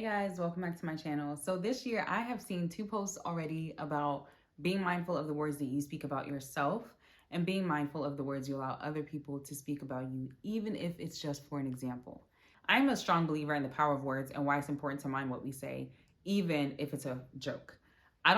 Hey guys, welcome back to my channel. So this year I have seen 2 posts already about being mindful of the words that you speak about yourself and being mindful of the words you allow other people to speak about you, even if it's just for an example. I'm a strong believer in the power of words and why it's important to mind what we say, even if it's a joke. I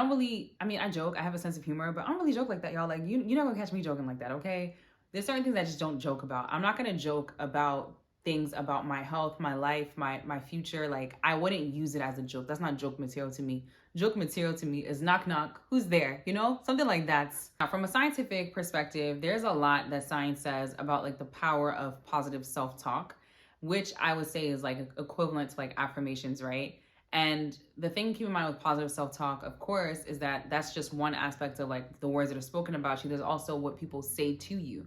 joke, I have a sense of humor, but I don't really joke like that, y'all. Like, you're not gonna catch me joking like that, okay? There's certain things I just don't joke about. I'm not gonna joke about things about my health, my life, my future. Like, I wouldn't use it as a joke. That's not joke material to me. Joke material to me is knock knock, who's there? Something like that. Now, from a scientific perspective, there's a lot that science says about like the power of positive self-talk, which I would say is like equivalent to like affirmations, right? And the thing to keep in mind with positive self-talk, of course, is that that's just one aspect of like the words that are spoken about you. There's also what people say to you.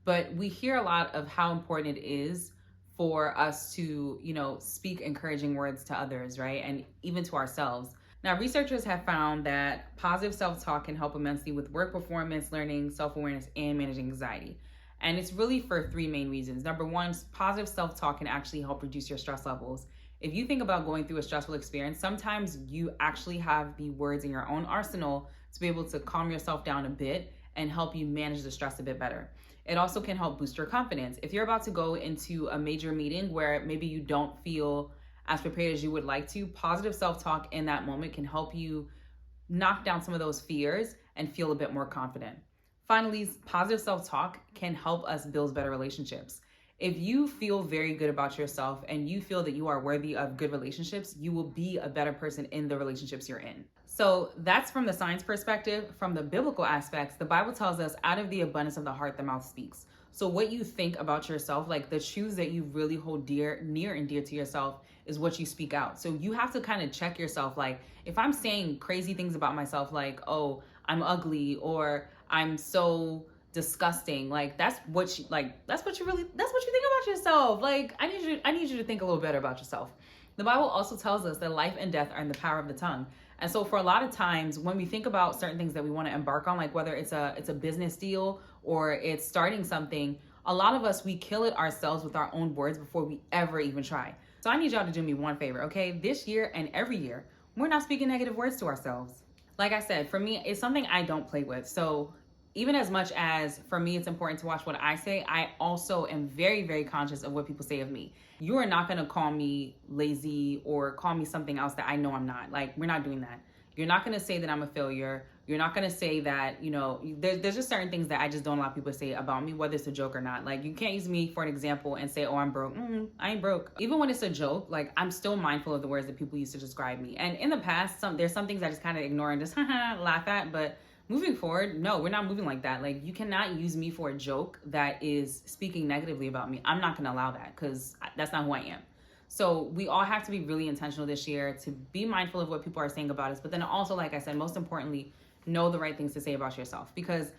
But we hear a lot of how important it is for us to, speak encouraging words to others, right? And even to ourselves. Now, researchers have found that positive self-talk can help immensely with work performance, learning, self-awareness, and managing anxiety. And it's really for three main reasons. Number one, positive self-talk can actually help reduce your stress levels. If you think about going through a stressful experience, sometimes you actually have the words in your own arsenal to be able to calm yourself down a bit and help you manage the stress a bit better. It also can help boost your confidence. If you're about to go into a major meeting where maybe you don't feel as prepared as you would like to, positive self-talk in that moment can help you knock down some of those fears and feel a bit more confident. Finally, positive self-talk can help us build better relationships. If you feel very good about yourself and you feel that you are worthy of good relationships, you will be a better person in the relationships you're in. So that's from the science perspective. From the biblical aspects, the Bible tells us out of the abundance of the heart, the mouth speaks. So what you think about yourself, like the truths that you really hold near and dear to yourself, is what you speak out. So you have to kind of check yourself. Like, if I'm saying crazy things about myself, like, oh, I'm ugly, or I'm so disgusting, like that's what you think about yourself. Like, I need you to think a little better about yourself. The Bible also tells us that life and death are in the power of the tongue. And so for a lot of times when we think about certain things that we want to embark on, like whether it's a business deal or it's starting something, a lot of us, we kill it ourselves with our own words before we ever even try. So I need y'all to do me one favor, okay? This year and every year, we're not speaking negative words to ourselves. Like I said, for me, it's something I don't play with. So even as much as for me it's important to watch what I say, I also am very, very conscious of what people say of me. You are not going to call me lazy or call me something else that I know I'm not. Like, we're not doing that. You're not going to say that I'm a failure. You're not going to say that, there's just certain things that I just don't allow people to say about me, whether it's a joke or not. Like, you can't use me for an example and say, oh, I'm broke. I ain't broke. Even when it's a joke, like, I'm still mindful of the words that people use to describe me. And in the past, there's some things I just kind of ignore and just laugh at, but moving forward, no, we're not moving like that. Like, you cannot use me for a joke that is speaking negatively about me. I'm not going to allow that because that's not who I am. So we all have to be really intentional this year to be mindful of what people are saying about us. But then also, like I said, most importantly, know the right things to say about yourself, because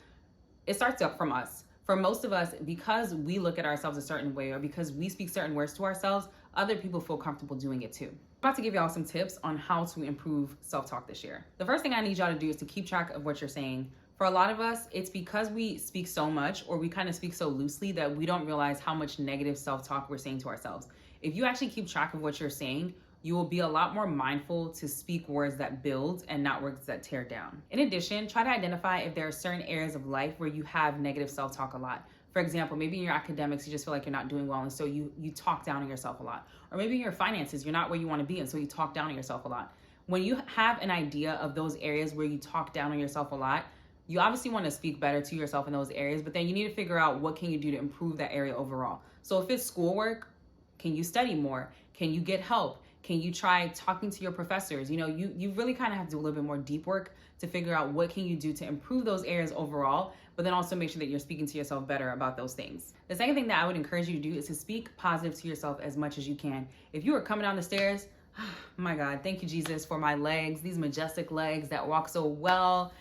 it starts up from us. For most of us, because we look at ourselves a certain way or because we speak certain words to ourselves, other people feel comfortable doing it too. I'm about to give y'all some tips on how to improve self-talk this year. The first thing I need y'all to do is to keep track of what you're saying. For a lot of us, it's because we speak so much or we kind of speak so loosely that we don't realize how much negative self-talk we're saying to ourselves. If you actually keep track of what you're saying, you will be a lot more mindful to speak words that build and not words that tear down. In addition, try to identify if there are certain areas of life where you have negative self-talk a lot. For example, maybe in your academics, you just feel like you're not doing well, and so you talk down on yourself a lot. Or maybe in your finances, you're not where you want to be, and so you talk down on yourself a lot. When you have an idea of those areas where you talk down on yourself a lot, you obviously want to speak better to yourself in those areas, but then you need to figure out what can you do to improve that area overall. So if it's schoolwork, can you study more? Can you get help? Can you try talking to your professors? You really kind of have to do a little bit more deep work to figure out what can you do to improve those areas overall, but then also make sure that you're speaking to yourself better about those things. The second thing that I would encourage you to do is to speak positive to yourself as much as you can. If you are coming down the stairs, my God, thank you, Jesus, for my legs, these majestic legs that walk so well,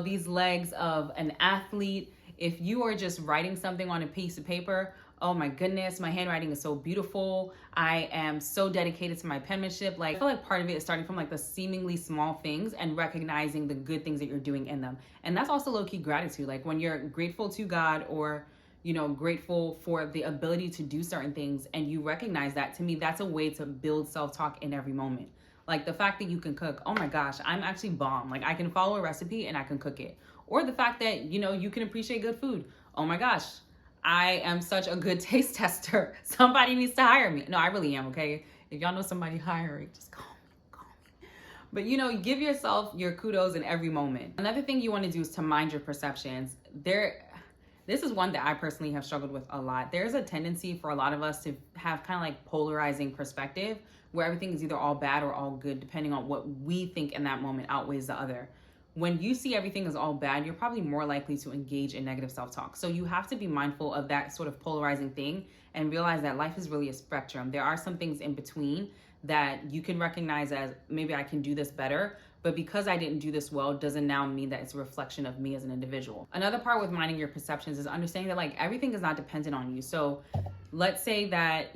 these legs of an athlete. If you are just writing something on a piece of paper, oh my goodness, my handwriting is so beautiful. I am so dedicated to my penmanship. Like, I feel like part of it is starting from like the seemingly small things and recognizing the good things that you're doing in them. And that's also low-key gratitude. Like, when you're grateful to God, or grateful for the ability to do certain things, and you recognize that, to me, that's a way to build self-talk in every moment. Like the fact that you can cook, oh my gosh, I'm actually bomb. Like I can follow a recipe and I can cook it. Or the fact that, you can appreciate good food. Oh my gosh, I am such a good taste tester. Somebody needs to hire me. No, I really am, okay? If y'all know somebody hiring, just call me. But give yourself your kudos in every moment. Another thing you want to do is to mind your perceptions. This is one that I personally have struggled with a lot. There's a tendency for a lot of us to have kind of like polarizing perspective, where everything is either all bad or all good, depending on what we think in that moment outweighs the other. When you see everything as all bad, you're probably more likely to engage in negative self-talk. So you have to be mindful of that sort of polarizing thing and realize that life is really a spectrum. There are some things in between that you can recognize as, maybe I can do this better, but because I didn't do this well doesn't now mean that it's a reflection of me as an individual. Another part with minding your perceptions is understanding that like everything is not dependent on you. So let's say that,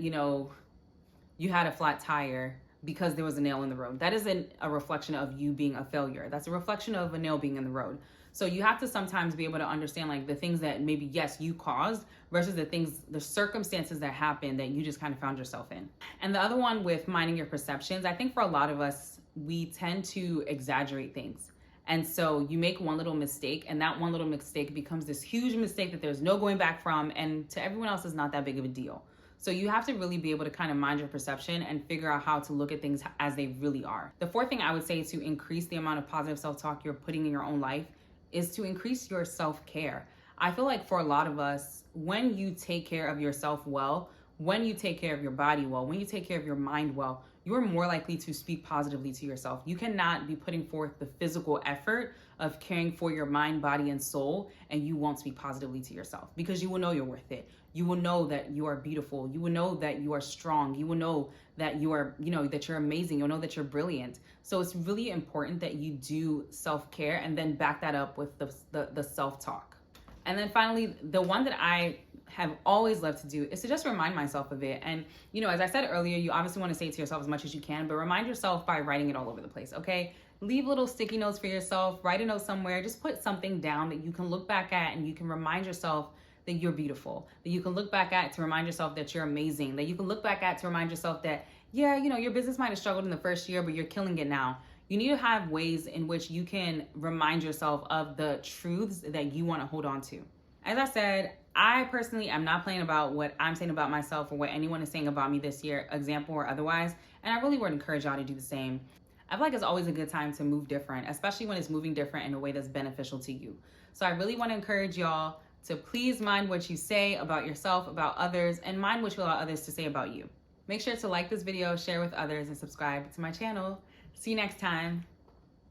you had a flat tire because there was a nail in the road. That isn't a reflection of you being a failure. That's a reflection of a nail being in the road. So you have to sometimes be able to understand like the things that maybe, yes, you caused versus the circumstances that happened that you just kind of found yourself in. And the other one with minding your perceptions, I think for a lot of us, we tend to exaggerate things. And so you make one little mistake, and that one little mistake becomes this huge mistake that there's no going back from, and to everyone else is not that big of a deal. So you have to really be able to kind of mind your perception and figure out how to look at things as they really are. The fourth thing I would say to increase the amount of positive self-talk you're putting in your own life is to increase your self-care. I feel like for a lot of us, when you take care of yourself well, when you take care of your body well, when you take care of your mind well, you're more likely to speak positively to yourself. You cannot be putting forth the physical effort of caring for your mind, body, and soul, and you won't speak positively to yourself, because you will know you're worth it. You will know that you are beautiful. You will know that you are strong. You will know that you are, that you're amazing. You'll know that you're brilliant. So it's really important that you do self-care and then back that up with the self-talk. And then finally, the one that I have always loved to do is to just remind myself of it. And, as I said earlier, you obviously want to say it to yourself as much as you can, but remind yourself by writing it all over the place, okay? Leave little sticky notes for yourself, write a note somewhere, just put something down that you can look back at and you can remind yourself that you're beautiful, that you can look back at to remind yourself that you're amazing, that you can look back at to remind yourself that, yeah, your business might have struggled in the first year, but you're killing it now. You need to have ways in which you can remind yourself of the truths that you want to hold on to. As I said, I personally am not playing about what I'm saying about myself or what anyone is saying about me this year, example or otherwise, and I really would encourage y'all to do the same. I feel like it's always a good time to move different, especially when it's moving different in a way that's beneficial to you. So I really want to encourage y'all to please mind what you say about yourself, about others, and mind what you allow others to say about you. Make sure to like this video, share with others, and subscribe to my channel. See you next time.